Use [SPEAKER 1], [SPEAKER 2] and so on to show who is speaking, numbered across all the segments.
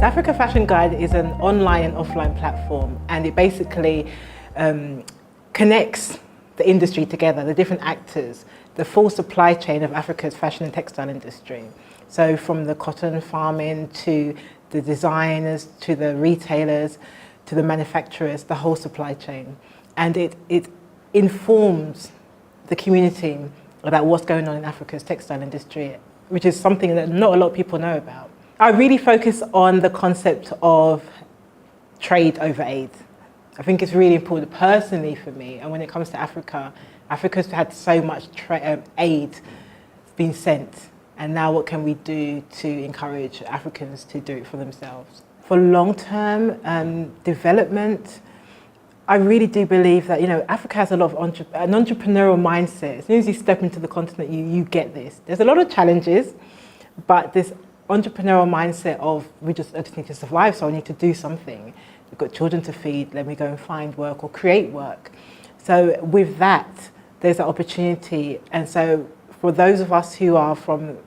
[SPEAKER 1] Africa Fashion Guide is an online and offline platform, and it basically connects the industry together, the different actors, the full supply chain of Africa's fashion and textile industry. So from the cotton farming to the designers, to the retailers, to the manufacturers, the whole supply chain. And it informs the community about what's going on in Africa's textile industry, which is something that not a lot of people know about. I really focus on the concept of trade over aid. I think it's really important personally for me, and when it comes to Africa, Africa's had so much aid being sent, and now what can we do to encourage Africans to do it for themselves? For long-term development, I really do believe that, Africa has a lot of an entrepreneurial mindset. As soon as you step into the continent, you get this. There's a lot of challenges, but this entrepreneurial mindset of I just need to survive, so I need to do something. We've got children to feed, let me go and find work or create work. So with that, there's an opportunity. And so for those of us who are from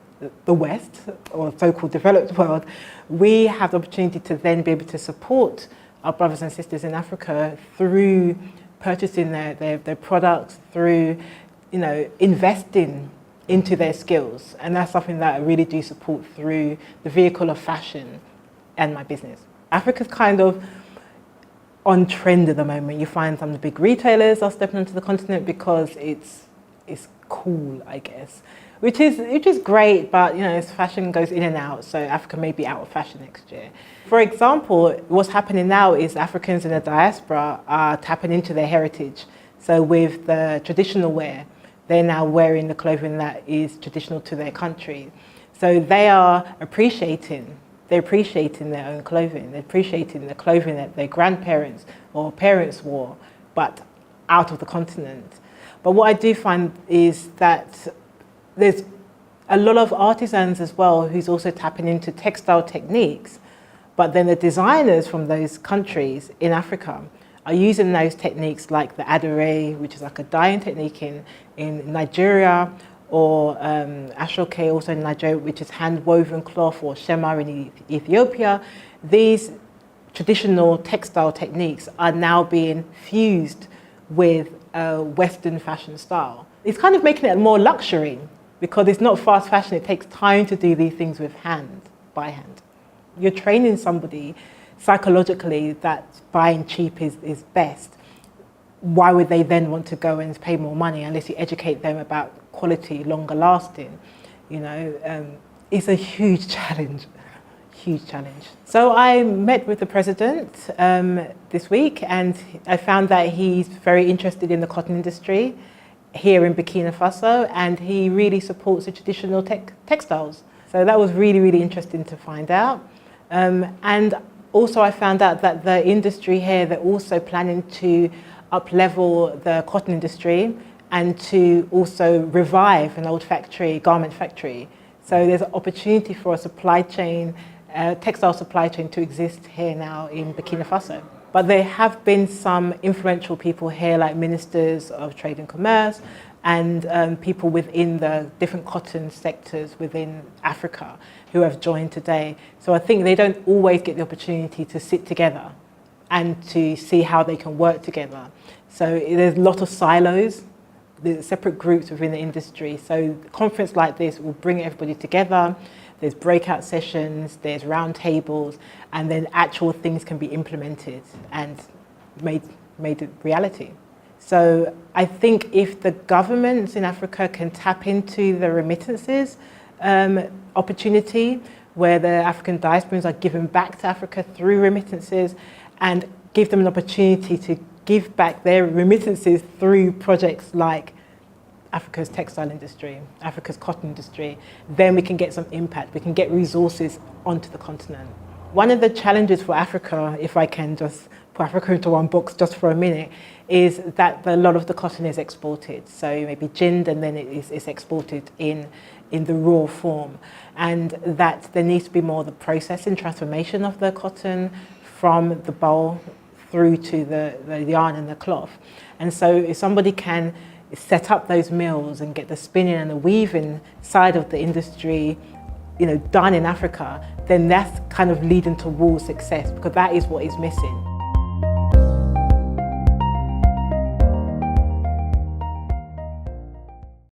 [SPEAKER 1] the West, or so-called developed world, we have the opportunity to then be able to support our brothers and sisters in Africa through purchasing their products, through investing into their skills. And that's something that I really do support through the vehicle of fashion and my business. Africa's kind of on trend at the moment. You find some of the big retailers are stepping onto the continent because it's cool, I guess. Which is great, but as fashion goes in and out, so Africa may be out of fashion next year. For example, what's happening now is Africans in the diaspora are tapping into their heritage. So with the traditional wear, they're now wearing the clothing that is traditional to their country. So they are appreciating their own clothing. They're appreciating the clothing that their grandparents or parents wore, but out of the continent. But what I do find is that there's a lot of artisans as well who's also tapping into textile techniques, but then the designers from those countries in Africa are using those techniques like the adore, which is like a dyeing technique in Nigeria, or ashoke also in Nigeria, which is hand-woven cloth, or shema in Ethiopia. These traditional textile techniques are now being fused with Western fashion style. It's kind of making it more luxury, because it's not fast fashion. It takes time to do these things with by hand. You're training somebody psychologically that buying cheap is best. Why would they then want to go and pay more money unless you educate them about quality, longer lasting? It's a huge challenge, huge challenge. So I met with the president this week, and I found that he's very interested in the cotton industry here in Burkina Faso, and he really supports the traditional textiles. So that was really, really interesting to find out. And also I found out that the industry here, they're also planning to up-level the cotton industry and to also revive an old garment factory. So there's an opportunity for a supply chain, textile supply chain to exist here now in Burkina Faso. But there have been some influential people here, like ministers of trade and commerce, and people within the different cotton sectors within Africa who have joined today. So I think they don't always get the opportunity to sit together and to see how they can work together. So there's a lot of silos, there's separate groups within the industry. So a conference like this will bring everybody together. There's breakout sessions, there's round tables, and then actual things can be implemented and made a reality. So I think if the governments in Africa can tap into the remittances opportunity, where the African diasporans are given back to Africa through remittances, and give them an opportunity to give back their remittances through projects like Africa's textile industry, Africa's cotton industry, then we can get some impact. We can get resources onto the continent. One of the challenges for Africa, if I can just put Africa into one box just for a minute, is that a lot of the cotton is exported. So maybe ginned, and then it's exported in the raw form. And that there needs to be more the processing, transformation of the cotton from the boll through to the yarn and the cloth. And so if somebody can set up those mills and get the spinning and the weaving side of the industry done in Africa, then that's kind of leading towards success, because that is what is missing.